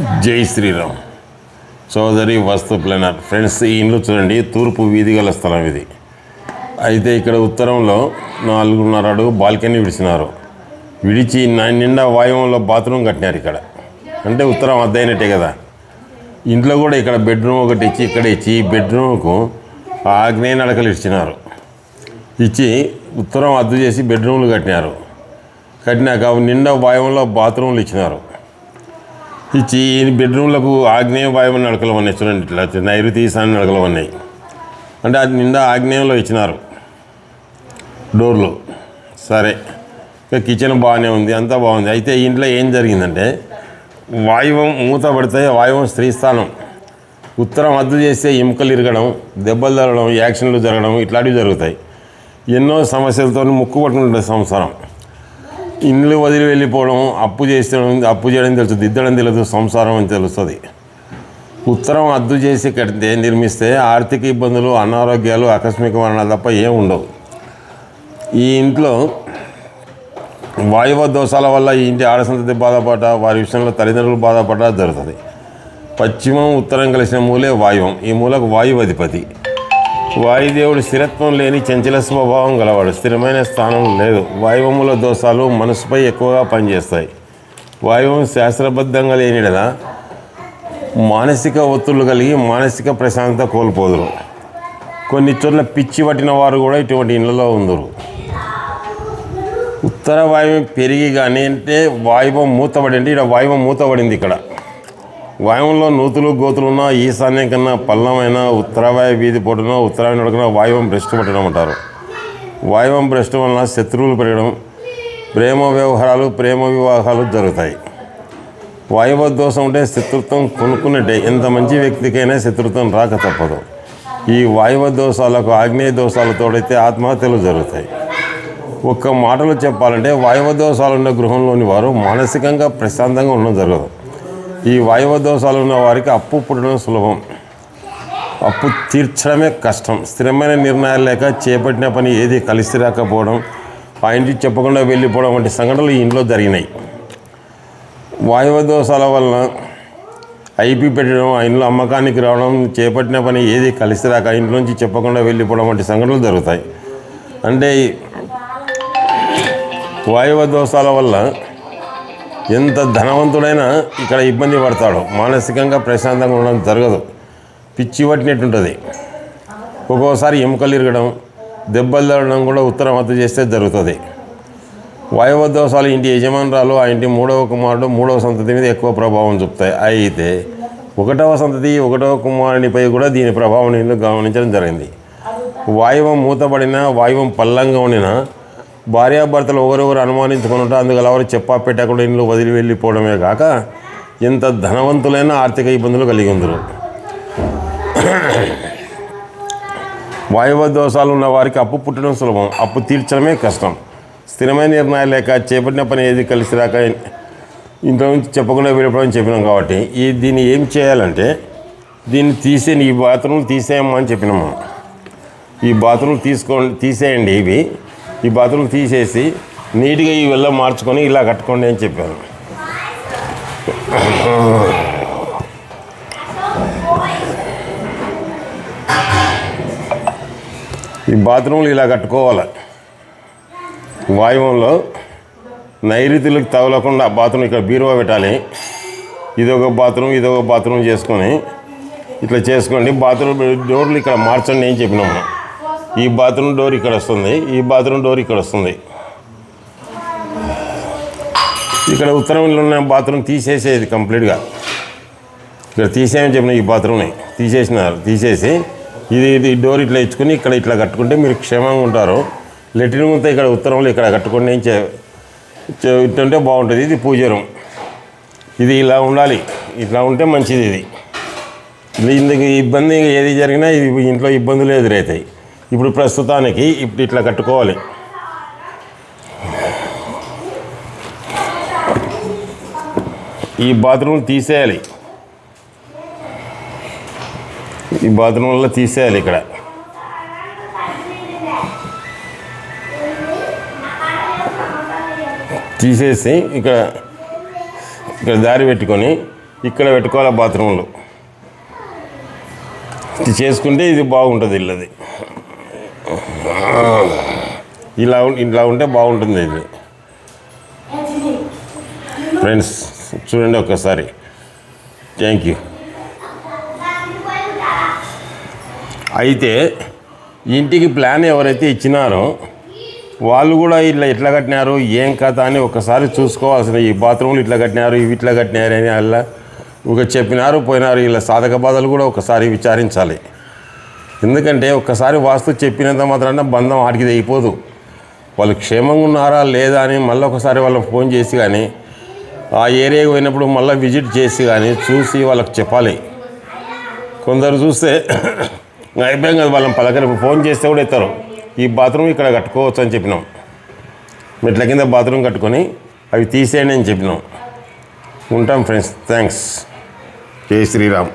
జై శ్రీరామ్. చౌదరి వాస్తు planar. Friends, ఈ ఇండ్లు చూడండి, తూర్పు వీధి గల స్థలం ఇది. అయితే ఇక్కడ ఉత్తరంలో 4.5 అడుగు బాల్కనీ విడిచినారు. విడిచి నిండా వాయువంలో బాత్రూమ్ కట్టినారు ఇక్కడ. అంటే ఉత్తరం అద్దయినట్టే కదా. ఇంట్లో కూడా ఇక్కడ బెడ్రూమ్ ఒకటి ఇచ్చి ఇక్కడ ఇచ్చి బెడ్రూమ్కు ఆగ్నేయ నడకలు ఇచ్చినారు. ఇచ్చి ఉత్తరం అద్దు చేసి బెడ్రూమ్లు కట్టినారు. కట్టినాక నిండా వాయువంలో బాత్రూమ్లు ఇచ్చినారు. ఇచ్చి బెడ్రూమ్లకు ఆగ్నేయ వాయువు నడకలు ఉన్నాయి చూడండి. ఇట్లా నైరుతి ఈశాన్య నడకలు ఉన్నాయి. అంటే అది నిండా ఆగ్నేయంలో ఇచ్చినారు డోర్లు. సరే, ఇక కిచెన్ బాగానే ఉంది, అంతా బాగుంది. అయితే ఇంట్లో ఏం జరిగిందంటే వాయువం మూత పడితే వాయువం స్త్రీస్థానం. ఉత్తరం అద్దు చేస్తే ఎముకలు ఇరగడం, దెబ్బలు తగలడం, యాక్షన్లు జరగడం ఇట్లాంటివి జరుగుతాయి. ఎన్నో సమస్యలతో ముక్కు పట్టుకుంటుంది సంసారం. ఇండ్లు వదిలి వెళ్ళిపోవడం, అప్పు చేయడం తెలుసు, దిద్దడం తెలియదు, సంసారం అని తెలుస్తుంది. ఉత్తరం అద్దు చేసి కడితే నిర్మిస్తే ఆర్థిక ఇబ్బందులు, అనారోగ్యాలు, ఆకస్మిక మరణాలు తప్ప ఏం ఉండవు. ఈ ఇంట్లో వాయువ దోషాల వల్ల ఈ ఇంటి ఆడసంతతి బాధపడ్డ, వారి విషయంలో తల్లిదండ్రులు బాధపడ్డ జరుగుతుంది. పశ్చిమం ఉత్తరం కలిసిన మూలే వాయువం. ఈ మూలకు వాయువు అధిపతి. వాయుదేవుడు స్థిరత్వం లేని చంచల స్వభావం గలవాడు. స్థిరమైన స్థానం లేదు. వాయువముల దోషాలు మనసుపై ఎక్కువగా పనిచేస్తాయి. వాయువం శాస్త్రబద్ధంగా లేనిడలా మానసిక ఒత్తిళ్లు కలిగి మానసిక ప్రశాంతత కోల్పోదురు. కొన్ని చోట్ల పిచ్చి పట్టిన వారు కూడా ఇటువంటి ఇళ్లలో ఉందరు. ఉత్తర వాయువం పెరిగి కానీ అంటే వాయువం మూతబడి, అంటే ఇక్కడ వాయువం మూతబడింది. ఇక్కడ వాయువంలో నూతులు గోతులున్నా ఈశాన్యం కన్నా పల్లమైన ఉత్తరవాయు వీధి పొట్టున ఉత్తరాయణ నడుకున్న వాయువం భ్రష్టు పట్టడం అంటారు. వాయువం భ్రష్టు వలన శత్రువులు పెరగడం, ప్రేమ వ్యవహారాలు, ప్రేమ వివాహాలు జరుగుతాయి. వాయువ దోషం ఉంటే శత్రుత్వం కొనుక్కున్నట్టే. ఎంత మంచి వ్యక్తికైనా శత్రుత్వం రాక తప్పదు. ఈ వాయువ దోషాలకు ఆగ్నేయ దోషాలు తోడైతే ఆత్మహత్యలు జరుగుతాయి. ఒక్క మాటలో చెప్పాలంటే వాయువ దోషాలు ఉన్న గృహంలోని వారు మానసికంగా ప్రశాంతంగా ఉండడం జరగదు. ఈ వాయువ దోషాలు ఉన్న వారికి అప్పు పుట్టడం సులభం, అప్పు తీర్చడమే కష్టం. స్థిరమైన నిర్ణయాలు లేక చేపట్టిన పని ఏది కలిసి రాకపోవడం, ఆ ఇంటికి చెప్పకుండా వెళ్ళిపోవడం వంటి సంఘటనలు ఈ ఇంట్లో జరిగినాయి. వాయువ దోషాల వలన ఐపీ పెట్టడం, ఆ ఇంట్లో అమ్మకానికి రావడం, చేపట్టిన పని ఏది కలిసి రాక ఇంట్లోంచి చెప్పకుండా వెళ్ళిపోవడం వంటి సంఘటనలు జరుగుతాయి. అంటే వాయువ దోషాల వల్ల ఎంత ధనవంతుడైనా ఇక్కడ ఇబ్బంది పడతాడు. మానసికంగా ప్రశాంతంగా ఉండడం జరగదు. పిచ్చి పట్టినట్టుంటుంది. ఒక్కోసారి ఎముకలు ఇరగడం, దెబ్బలు తగలడం కూడా ఉత్తరం అద్దు చేస్తే జరుగుతుంది. వాయువ దోషాలు ఇంటి యజమానురాలు, ఆ ఇంటి 3వ కుమారుడు, 3వ సంతతి మీద ఎక్కువ ప్రభావం చూపుతాయి. అయితే 1వ సంతతి, 1వ కుమారునిపై కూడా దీని ప్రభావం నేను గమనించడం జరిగింది. వాయువం మూతబడిన, వాయువం పల్లంగా ఉండిన భార్యాభర్తలు ఒకరొకరు అనుమానించుకుని ఉంటారు. అందుకని ఎవరు చెప్పా పెట్టకుండా ఇంట్లో వదిలి వెళ్ళిపోవడమే కాక ఎంత ధనవంతులైన ఆర్థిక ఇబ్బందులు కలిగి ఉందరు. వాయువ దోషాలు ఉన్న వారికి అప్పు పుట్టడం సులభం, అప్పు తీర్చడమే కష్టం. స్థిరమైన నిర్ణయాలు లేక చేపట్టిన పని ఏది కలిసి రాక ఇంట్లో నుంచి చెప్పకుండా వెళ్ళిపోవడం చెప్పినాం. కాబట్టి దీన్ని ఏం చేయాలంటే దీన్ని ఈ బాత్రూమ్లు తీసేయమ్మా అని చెప్పినాము. ఈ బాత్రూమ్లు తీసేయండి. ఈ బాత్రూమ్ తీసేసి నీట్గా ఈ వెళ్ళ మార్చుకొని ఇలా కట్టుకోండి అని చెప్పాను. ఈ బాత్రూమ్లు ఇలా కట్టుకోవాలి. వాయువంలో నైరుతులకు తగలకుండా బాత్రూమ్ ఇక్కడ బీరువా పెట్టాలి. ఇదొక బాత్రూమ్ చేసుకొని ఇట్లా చేసుకోండి. బాత్రూమ్ డోర్లు ఇక్కడ మార్చండి అని చెప్పినాము. ఈ బాత్రూమ్ డోర్ ఇక్కడ వస్తుంది, ఈ బాత్రూమ్ డోర్ ఇక్కడ వస్తుంది. ఇక్కడ ఉత్తరంలో ఉన్న బాత్రూమ్ తీసేసేది కంప్లీట్గా. ఇక్కడ తీసేయమని చెప్పిన ఈ బాత్రూమ్ని తీసేసి ఇది డోర్ ఇట్లా ఇచ్చుకొని ఇక్కడ ఇట్లా కట్టుకుంటే మీరు క్షేమంగా ఉంటారు. లెట్రిన్ ముందు ఇక్కడ ఉత్తరంలో ఇక్కడ కట్టుకోండి ఇట్టుంటే బాగుంటుంది. ఇది పూజ రూమ్. ఇది ఇలా ఉండాలి, ఇట్లా ఉంటే మంచిది. ఇందుకు ఇబ్బంది ఏది జరిగినా ఇది ఇంట్లో ఇబ్బందులు ఎదురవుతాయి. ఇప్పుడు ప్రస్తుతానికి ఇట్లా కట్టుకోవాలి. ఈ బాత్రూమ్ తీసేయాలి. ఈ బాత్రూంలో తీసేయాలి. ఇక్కడ తీసేసి ఇక్కడ దారి పెట్టుకొని ఇక్కడ పెట్టుకోవాలి బాత్రూంలు. ఇది చేసుకుంటే ఇది బాగుంటుంది. ఇల్లది ఇలా ఉంటే బాగుంటుంది ఇది. ఫ్రెండ్స్ చూడండి ఒక్కసారి. Thank you. అయితే ఇంటికి ప్లాన్ ఎవరైతే ఇచ్చినారో వాళ్ళు కూడా ఇట్లా ఎట్లా కట్టినారు ఏం కథ అని ఒకసారి చూసుకోవాల్సిన. ఈ బాత్రూమ్లు ఇట్లా కట్టినారు, ఇవి ఇట్లా కట్టినారు అని అలా ఒక చెప్పినారు పోయినారు. ఇలా సాధక బాధలు కూడా ఒకసారి విచారించాలి. ఎందుకంటే ఒక్కసారి వాస్తు చెప్పినంత మాత్రాన బంధం ఆడికి తెగిపోదు. వాళ్ళు క్షేమంగా ఉన్నారా లేదా అని మళ్ళీ ఒకసారి వాళ్ళకి ఫోన్ చేసి కానీ ఆ ఏరియాకి పోయినప్పుడు మళ్ళీ విజిట్ చేసి కానీ చూసి వాళ్ళకి చెప్పాలి. కొందరు చూస్తే అయిపోయాం కదా వాళ్ళని పలకరి ఫోన్ చేస్తే కూడా ఎత్తారు. ఈ బాత్రూమ్ ఇక్కడ కట్టుకోవచ్చు అని చెప్పినాం. మెట్ల కింద బాత్రూమ్ కట్టుకొని అవి తీసేయండి అని చెప్పినాం. ఉంటాం ఫ్రెండ్స్. థ్యాంక్స్. జై శ్రీరామ్.